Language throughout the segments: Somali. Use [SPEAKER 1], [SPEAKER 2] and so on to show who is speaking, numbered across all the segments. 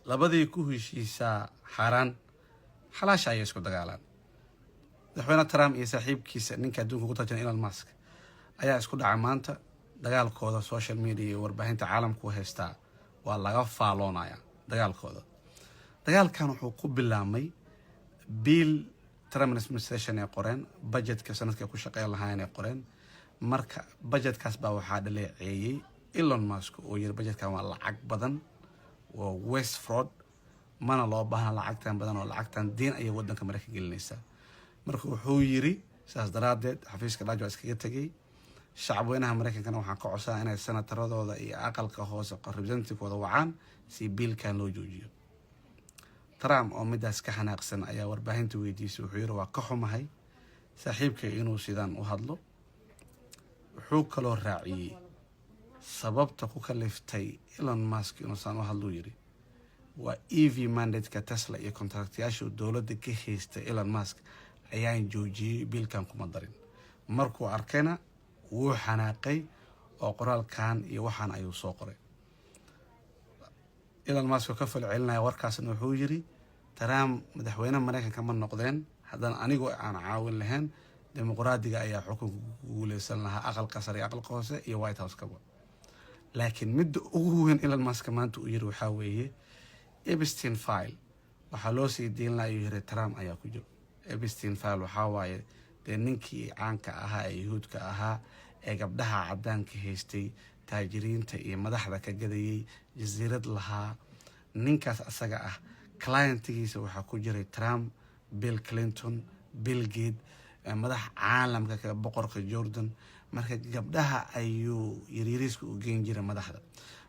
[SPEAKER 1] labadii ku heshiisaa xaaraan xalaasha ayay isku dagaalaan. madaxweyne Trump iyo saaxiibkiisa ninka adduunka ku tarjan Elon Musk ayaa isku dhacay maanta. dagaalkooda social media iyo warbaahinta caalamku haystaa waa laga faaloonaya dagaalkooda. dagaalkan wuxuu ku bilaabmay bill Trump administration ay qoreen budgetka sanadka ku shaqeyn lahaayeen ay qoreen. marka budgetkaas baa waxaa dhaleeceeyay Elon Musk oo yiri budgetkan waa lacag badan waa waste fraud mana loo baahan lacagtan badan oo lacagtan diin ay wadanka Mareykanka gelinaysaa. marka wuxuu yiri saas daraadeed xafiiska Daajo iskaga tagay shacabweynaha Mareykanka waxaan ka codsaa inay senataradooda iyo aqalka hoose representative-kooda wacaan si biilkan loo joojiyo. Trump oo midaas ka xanaaqsan ayaa warbaahinta weydiisay wuxuu yiri waa ka xumahay saaxiibkay inuu sidaan u hadlo. wuxuu kaloo raaciyay sababta ku kaliftay Elon Musk inuu saan u hadlo yiri waa EV mandate-ka Tesla iyo kontraktayaasha dowladda ka haystay Elon Musk ayaan joojiyay biilkan kuma darin. markuu arkayna wuu xanaaqay oo qoraalkan iyo waxaan ayuu soo qoray. Elon Musk ka falcelinaya warkaasna wuxuu yiri Trump madaxweynaha Mareykanka ma noqdeen haddana anigu aan caawin lahayn dimuqraadiga ayaa xukunka guuleysan lahaa aqalka sare aqalka hoose iyo White House kaba. laakiin midda ugu weyn Elon Musk maanta uu yiri waxaa weeye Epstein file waxaa loo sii diin lahaa yiri Trump ayaa ku jiro. Epstein file waxaa waaye dee ninkii caanka ahaa ee yuhuudka ahaa ee gabdhaha cadaanka haystay taajiriinta iyo madaxda ka gadayay jasiirad lahaa. ninkaas asaga ah clientigiisa waxaa ku jiray Trump, Bill Clinton, Bill Gates, madax caalamka ka boqorka Jordan. marka gabdhaha ayuu yariiriska u geyn jiray madaxda.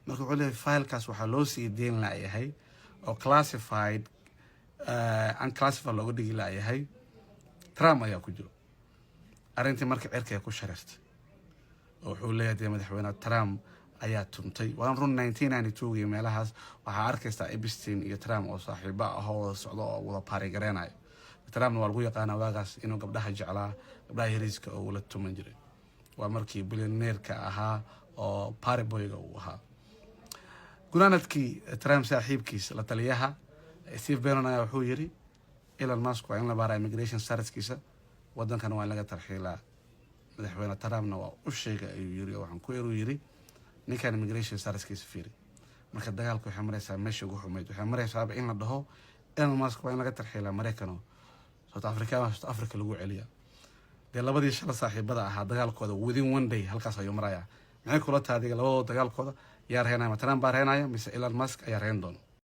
[SPEAKER 1] marka wuxuu leeyahay filekaas waxaa loo sii deyn laayahay oo classified unclassified looga dhigi laayahay Trump ayaa ku jiro. arrintii marka cirka ay ku shareertay oo wuxuu leeyahay madaxweyne Trump ayaa tuntay. waan run 1992 iyo meelahaas waxaa arkaysaa Epstein iyo Trump oo saaxiibo ah oo wada socdo oo wada paarigareenayo. Trump waa lagu yaqaanaa waagaas inuu gabdhaha jeclaa gabdhaha yariiska oo wala tuman jiray. waa markii billionaire-ka ahaa oo party boy-ga uu ahaa. gunaanadkii Trump saaxiibkiisa la taliyaha Steve Bannon ayaa wuxuu yiri Elon Musk waa in la baaraa immigration statuskiisa wadankan waa in laga tarxiilaa. madaxweyne Trumpna waa u sheegay ayuu yiri waxaan ku yiri ninkan immigration statuskiisa fiiri. marka dagaalku waxay maraysaa meesha ugu xumeyd waxay maraysaa in la dhaho Elon Musk waa in laga tarxiilaa Mareykanka South Africa lagu celiya. dee labadii shala saaxiibada ahaa dagaalkooda within one day halkaas ayuu marayaa. maxay kula tahay adiga labadooda dagaalkooda yaa reenaya Trump baa reenaya mise Elon Musk ayaa reen doono?